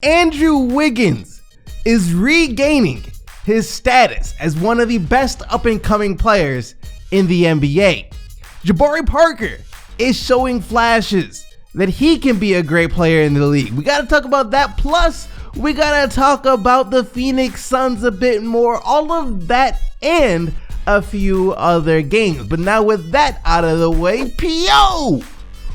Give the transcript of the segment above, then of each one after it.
Andrew Wiggins is regaining his status as one of the best up-and-coming players in the NBA. Jabari Parker is showing flashes that he can be a great player in the league. We gotta talk about that, plus we gotta talk about the Phoenix Suns a bit more, all of that and a few other games. But now with that out of the way, P.O.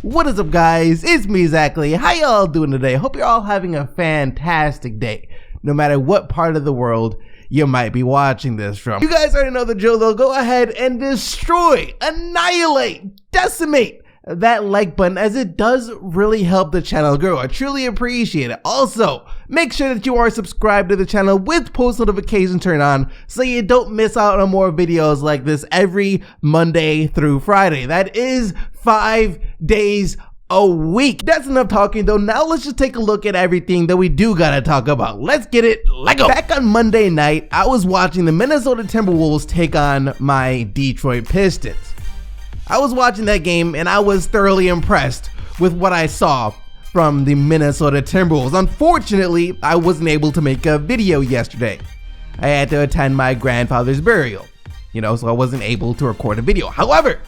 What is up, guys? It's me, Zachary. How y'all doing today? Hope you're all having a fantastic day, no matter what part of the world you might be watching this from. You guys already know the drill though. Go ahead and destroy, annihilate, decimate that like button, as it does really help the channel grow. I truly appreciate it. Also, make sure that you are subscribed to the channel with post notifications turned on so you don't miss out on more videos like this every Monday through Friday. That is 5 days a week. That's enough talking though. Now let's just take a look at everything that we do gotta talk about. Let's get it. Let's go. Back on Monday night, I was watching the Minnesota Timberwolves take on my Detroit Pistons. I was watching that game and I was thoroughly impressed with what I saw from the Minnesota Timberwolves. Unfortunately, I wasn't able to make a video yesterday. I had to attend my grandfather's burial, so I wasn't able to record a video. However,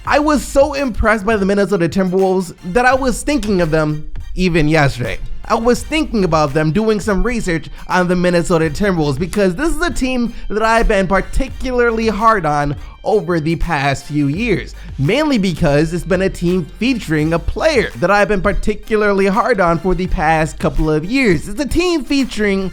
I was so impressed by the Minnesota Timberwolves that I was thinking of them even yesterday. I was thinking about them, doing some research on the Minnesota Timberwolves, because this is a team that I've been particularly hard on over the past few years, mainly because it's been a team featuring a player that I've been particularly hard on for the past couple of years. It's a team featuring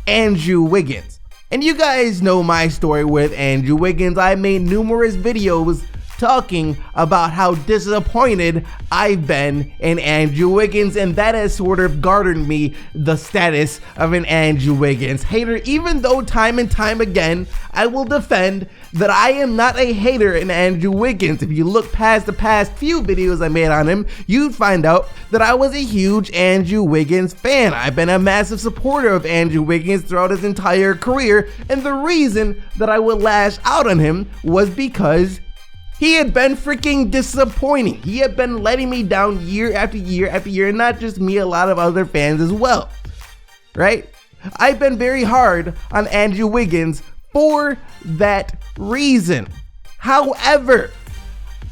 Andrew Wiggins. And you guys know my story with Andrew Wiggins. I made numerous videos talking about how disappointed I've been in Andrew Wiggins, and that has sort of garnered me the status of an Andrew Wiggins hater, even though time and time again I will defend that I am not a hater in Andrew Wiggins. If you look past the past few videos I made on him, you'd find out that I was a huge Andrew Wiggins fan. I've been a massive supporter of Andrew Wiggins throughout his entire career, and the reason that I would lash out on him was because he had been freaking disappointing. He had been letting me down year after year after year, and not just me, a lot of other fans as well, right? I've been very hard on Andrew Wiggins for that reason. However,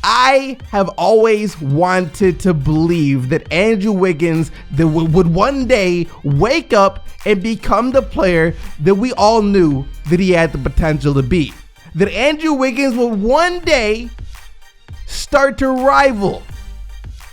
I have always wanted to believe that Andrew Wiggins would one day wake up and become the player that we all knew that he had the potential to be. That Andrew Wiggins would one day start to rival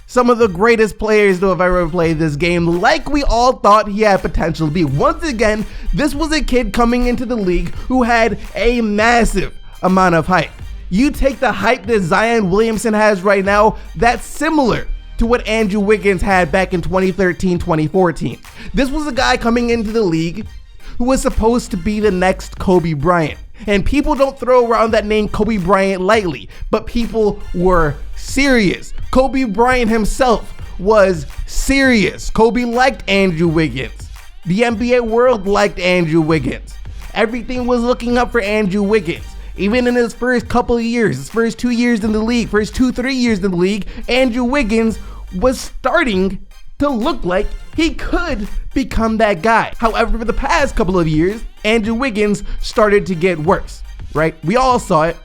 some of the greatest players to have ever played this game, like we all thought he had potential to be. Once again, this was a kid coming into the league who had a massive amount of hype. You take the hype that Zion Williamson has right now, that's similar to what Andrew Wiggins had back in 2013, 2014. This was a guy coming into the league who was supposed to be the next Kobe Bryant. And people don't throw around that name Kobe Bryant lightly, but people were serious. Kobe Bryant himself was serious. Kobe liked Andrew Wiggins. The NBA world liked Andrew Wiggins. Everything was looking up for Andrew Wiggins. Even in his first couple of years, his first 2 years in the league, first 2-3 years in the league, Andrew Wiggins was starting to look like he could become that guy. However, for the past couple of years, Andrew Wiggins started to get worse, right? We all saw it.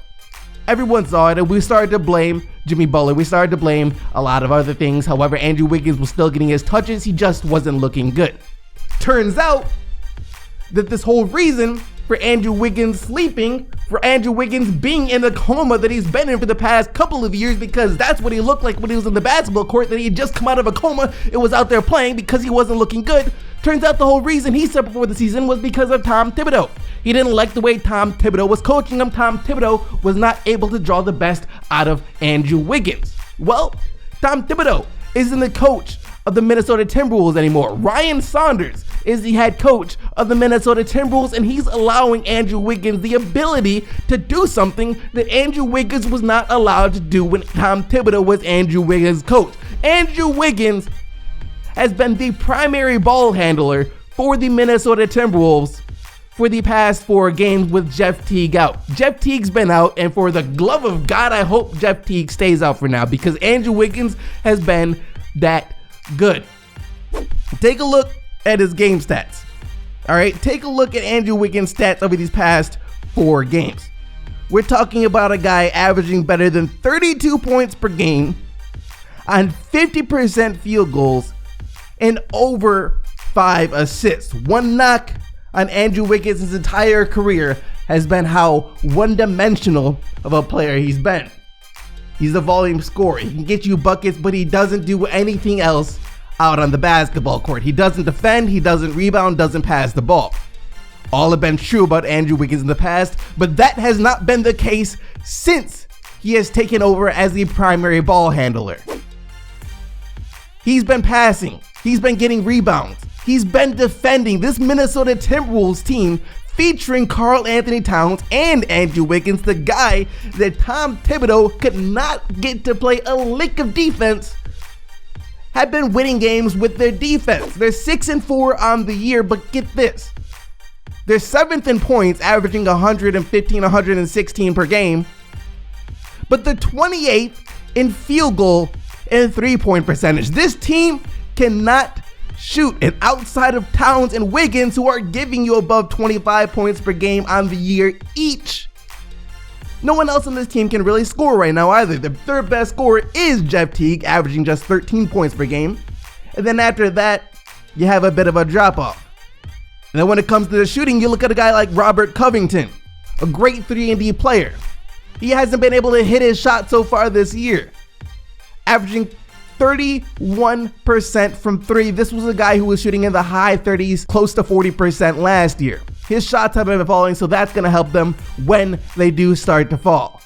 Everyone saw it, and we started to blame Jimmy Butler. We started to blame a lot of other things. However, Andrew Wiggins was still getting his touches. He just wasn't looking good. Turns out that this whole reason for Andrew Wiggins sleeping, for Andrew Wiggins being in the coma that he's been in for the past couple of years, because that's what he looked like when he was in the basketball court, that he had just come out of a coma and was out there playing because he wasn't looking good. Turns out the whole reason he said before the season was because of Tom Thibodeau. He didn't like the way Tom Thibodeau was coaching him. Tom Thibodeau was not able to draw the best out of Andrew Wiggins. Well, Tom Thibodeau isn't the coach of the Minnesota Timberwolves anymore. Ryan Saunders is the head coach of the Minnesota Timberwolves, and he's allowing Andrew Wiggins the ability to do something that Andrew Wiggins was not allowed to do when Tom Thibodeau was Andrew Wiggins' coach. Andrew Wiggins has been the primary ball handler for the Minnesota Timberwolves for the past 4 games with Jeff Teague out. Jeff Teague's been out, and for the love of God, I hope Jeff Teague stays out for now, because Andrew Wiggins has been that good. Take a look at his game stats. All right, take a look at Andrew Wiggins' stats over these past 4 games. We're talking about a guy averaging better than 32 points per game on 50% field goals and over 5 assists. One knock on Andrew Wiggins' entire career has been how one-dimensional of a player he's been. He's a volume scorer. He can get you buckets, but he doesn't do anything else out on the basketball court. He doesn't defend, he doesn't rebound, doesn't pass the ball. All have been true about Andrew Wiggins in the past, but that has not been the case since he has taken over as the primary ball handler. He's been passing, he's been getting rebounds, he's been defending. This Minnesota Timberwolves team, featuring Karl Anthony Towns and Andrew Wiggins, the guy that Tom Thibodeau could not get to play a lick of defense, have been winning games with their defense. They're 6-4 on the year, but get this. They're 7th in points, averaging 115, 116 per game, but they're 28th in field goal and 3-point percentage. This team cannot shoot, and outside of Towns and Wiggins, who are giving you above 25 points per game on the year each, no one else on this team can really score right now either. The third best scorer is Jeff Teague, averaging just 13 points per game. And then after that, you have a bit of a drop-off. And then when it comes to the shooting, you look at a guy like Robert Covington, a great 3-and-D player. He hasn't been able to hit his shot so far this year, averaging 31% from 3. This was a guy who was shooting in the high 30s, close to 40% last year. His shots have been falling, so that's going to help them when they do start to fall.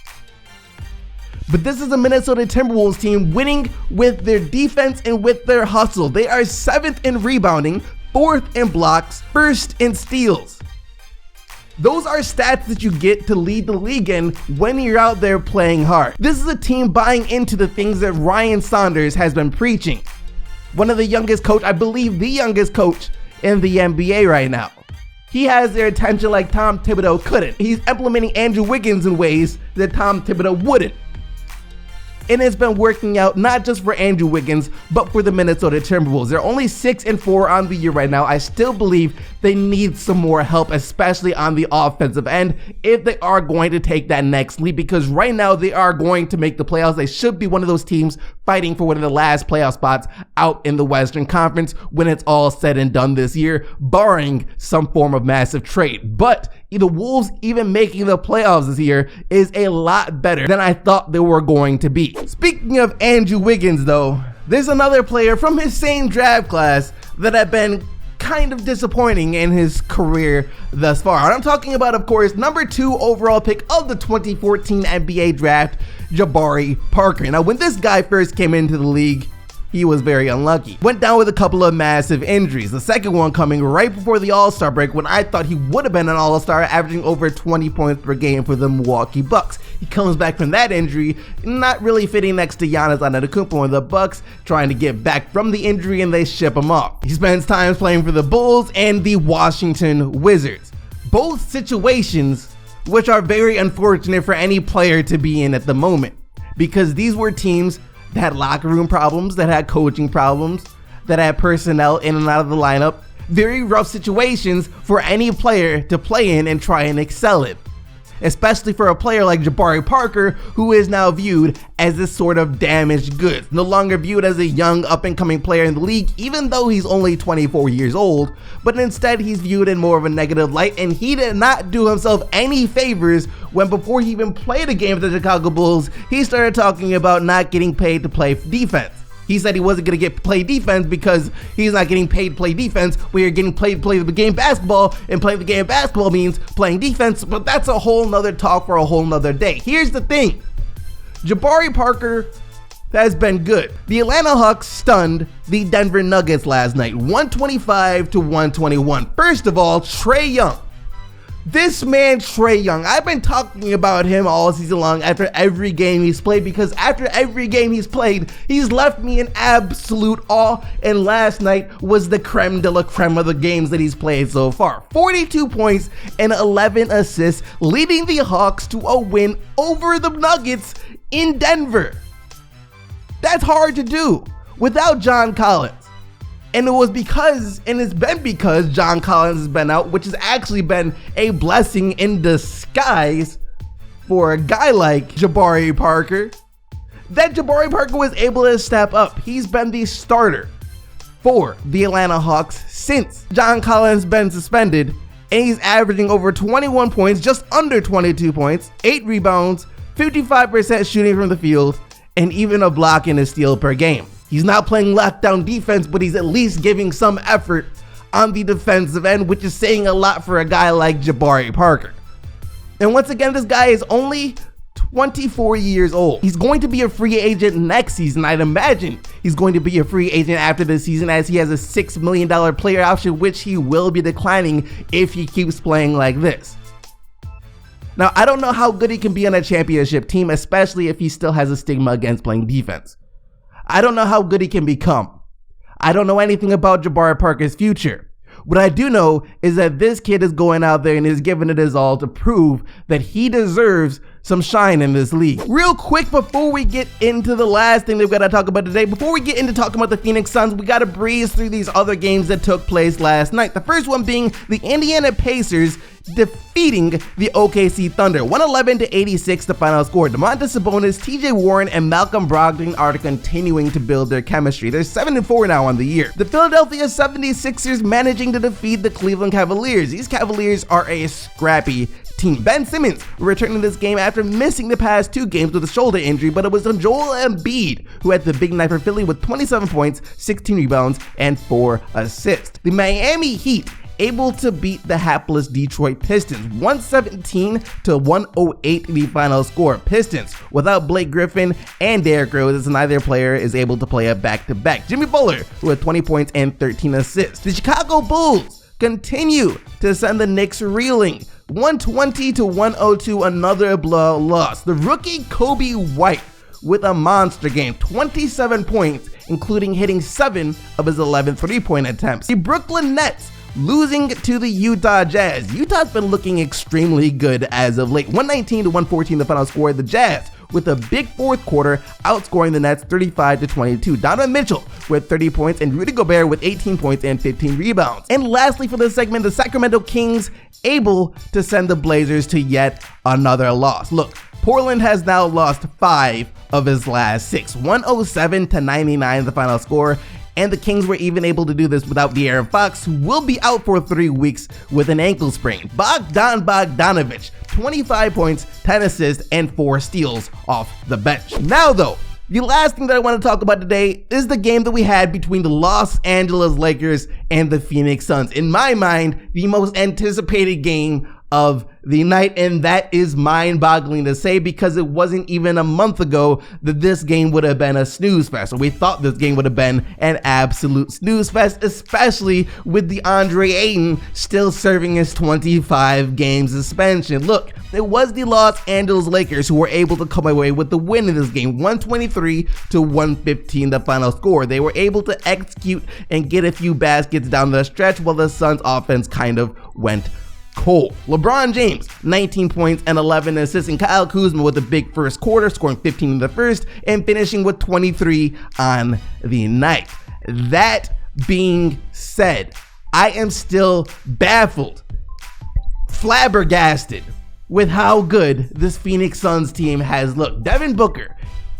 But this is a Minnesota Timberwolves team winning with their defense and with their hustle. They are 7th in rebounding, 4th in blocks, 1st in steals. Those are stats that you get to lead the league in when you're out there playing hard. This is a team buying into the things that Ryan Saunders has been preaching. One of the youngest coach, I believe the youngest coach in the NBA right now. He has their attention like Tom Thibodeau couldn't. He's implementing Andrew Wiggins in ways that Tom Thibodeau wouldn't. And it's been working out not just for Andrew Wiggins, but for the Minnesota Timberwolves. They're only 6-4 on the year right now. I still believe they need some more help, especially on the offensive end, if they are going to take that next leap, because right now they are going to make the playoffs. They should be one of those teams fighting for one of the last playoff spots out in the Western Conference when it's all said and done this year, barring some form of massive trade. But the Wolves even making the playoffs this year is a lot better than I thought they were going to be. Speaking of Andrew Wiggins though, there's another player from his same draft class that have been kind of disappointing in his career thus far. And I'm talking about, of course, number 2 overall pick of the 2014 NBA draft, Jabari Parker. Now, when this guy first came into the league, he was very unlucky. Went down with a couple of massive injuries. The second one coming right before the All-Star break, when I thought he would have been an All-Star, averaging over 20 points per game for the Milwaukee Bucks. He comes back from that injury, not really fitting next to Giannis Antetokounmpo and the Bucks, trying to get back from the injury, and they ship him off. He spends time playing for the Bulls and the Washington Wizards. Both situations which are very unfortunate for any player to be in at the moment, because these were teams that had locker room problems, that had coaching problems, that had personnel in and out of the lineup. Very rough situations for any player to play in and try and excel in. Especially for a player like Jabari Parker, who is now viewed as this sort of damaged goods. No longer viewed as a young up-and-coming player in the league, even though he's only 24 years old, but instead he's viewed in more of a negative light, and he did not do himself any favors when, before he even played a game with the Chicago Bulls, he started talking about not getting paid to play defense. He said he wasn't going to play defense because he's not getting paid to play defense, where you're getting paid to play the game basketball, and playing the game basketball means playing defense, but that's a whole nother talk for a whole nother day. Here's the thing. Jabari Parker has been good. The Atlanta Hawks stunned the Denver Nuggets last night, 125-121. First of all, Trae Young. This man, Trae Young, I've been talking about him all season long after every game he's played, because after every game he's played, he's left me in absolute awe, and last night was the creme de la creme of the games that he's played so far. 42 points and 11 assists, leading the Hawks to a win over the Nuggets in Denver. That's hard to do without John Collins. And it's been because John Collins has been out, which has actually been a blessing in disguise for a guy like Jabari Parker, that Jabari Parker was able to step up. He's been the starter for the Atlanta Hawks since John Collins been suspended, and he's averaging over 21 points, just under 22 points, 8 rebounds, 55% shooting from the field, and even a block and a steal per game. He's not playing lockdown defense, but he's at least giving some effort on the defensive end, which is saying a lot for a guy like Jabari Parker. And once again, this guy is only 24 years old. He's going to be a free agent next season. I'd imagine he's going to be a free agent after this season, as he has a $6 million player option, which he will be declining if he keeps playing like this. Now, I don't know how good he can be on a championship team, especially if he still has a stigma against playing defense. I don't know how good he can become. I don't know anything about Jabari Parker's future. What I do know is that this kid is going out there and is giving it his all to prove that he deserves some shine in this league. Real quick, before we get into the last thing that we've got to talk about today, before we get into talking about the Phoenix Suns, we got to breeze through these other games that took place last night. The first one being the Indiana Pacers defeating the OKC Thunder, 111-86 the final score. Domantas Sabonis, TJ Warren, and Malcolm Brogdon are continuing to build their chemistry. They're 7-4 now on the year. The Philadelphia 76ers managing to defeat the Cleveland Cavaliers. These Cavaliers are a scrappy team. Ben Simmons returning this game after missing the past 2 games with a shoulder injury, but it was Joel Embiid who had the big night for Philly with 27 points, 16 rebounds, and 4 assists. The Miami Heat able to beat the hapless Detroit Pistons, 117-108 the final score. Pistons without Blake Griffin and Derrick Rose, as neither player is able to play a back-to-back. Jimmy Butler with 20 points and 13 assists. The Chicago Bulls continue to send the Knicks reeling, 120-102, another blowout loss. The rookie Kobe White with a monster game, 27 points, including hitting 7 of his 11 three-point attempts. The Brooklyn Nets losing to the Utah Jazz. Utah's been looking extremely good as of late. 119-114 the final score. The Jazz with a big fourth quarter, outscoring the Nets 35-22. Donovan Mitchell with 30 points and Rudy Gobert with 18 points and 15 rebounds. And lastly for this segment, the Sacramento Kings able to send the Blazers to yet another loss. Look, Portland has now lost 5 of his last 6. 107-99 the final score. And the Kings were even able to do this without De'Aaron Fox, who will be out for 3 weeks with an ankle sprain. Bogdanović, 25 points, 10 assists, and 4 steals off the bench. Now though, the last thing that I want to talk about today is the game that we had between the Los Angeles Lakers and the Phoenix Suns. In my mind, the most anticipated game of the night, and that is mind-boggling to say because it wasn't even a month ago that this game would have been a snooze fest. So we thought this game would have been an absolute snooze fest, especially with DeAndre Ayton still serving his 25-game suspension. Look, it was the Los Angeles Lakers who were able to come away with the win in this game, 123-115 the final score. They were able to execute and get a few baskets down the stretch while the Suns offense kind of went cold. LeBron James, 19 points and 11 assists, and Kyle Kuzma with a big first quarter, scoring 15 in the first and finishing with 23 on the night. That being said, I am still baffled, flabbergasted with how good this Phoenix Suns team has looked. Devin Booker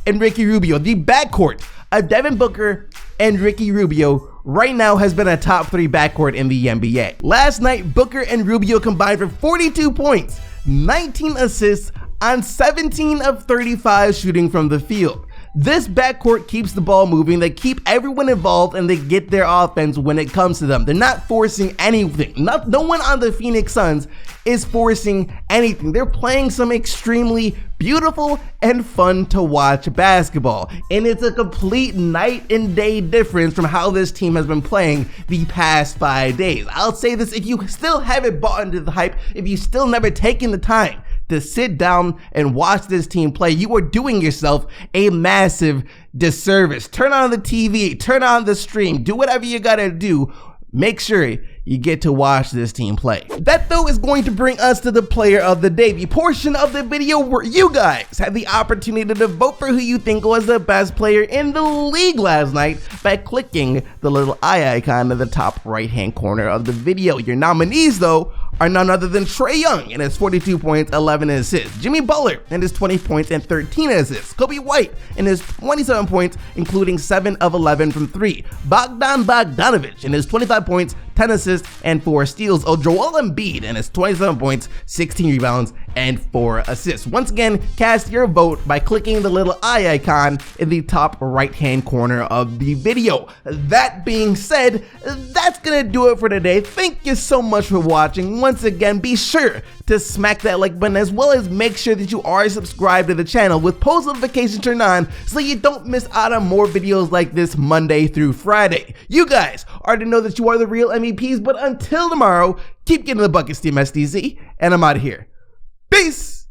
and Ricky Rubio, the backcourt of Devin Booker and Ricky Rubio right now has been a top 3 backcourt in the NBA. Last night, Booker and Rubio combined for 42 points, 19 assists on 17 of 35 shooting from the field. This backcourt keeps the ball moving, they keep everyone involved, and they get their offense when it comes to them. They're not forcing anything. No one on the Phoenix Suns is forcing anything. They're playing some extremely beautiful and fun to watch basketball. And it's a complete night and day difference from how this team has been playing the past 5 days. I'll say this, if you still haven't bought into the hype, if you still never taken the time to sit down and watch this team play, you are doing yourself a massive disservice. Turn on the TV, turn on the stream, do whatever you gotta do. Make sure you get to watch this team play. That though is going to bring us to the player of the day, the portion of the video where you guys had the opportunity to vote for who you think was the best player in the league last night by clicking the little eye icon in the top right hand corner of the video. Your nominees though are none other than Trae Young and his 42 points, 11 assists, Jimmy Butler and his 20 points and 13 assists, Kobe White and his 27 points including 7 of 11 from 3, Bogdan Bogdanović and his 25 points, 10 assists and 4 steals, Joel Embiid and his 27 points, 16 rebounds and 4 assists. Once again, cast your vote by clicking the little eye icon in the top right hand corner of the video. That being said, that's gonna do it for today. Thank you so much for watching. Once again, be sure to smack that like button as well as make sure that you are subscribed to the channel with post notifications turned on so you don't miss out on more videos like this Monday through Friday. You guys already know that you are the real MEPs, but until tomorrow, keep getting the buckets, Team SDZ, and I'm out of here. Peace!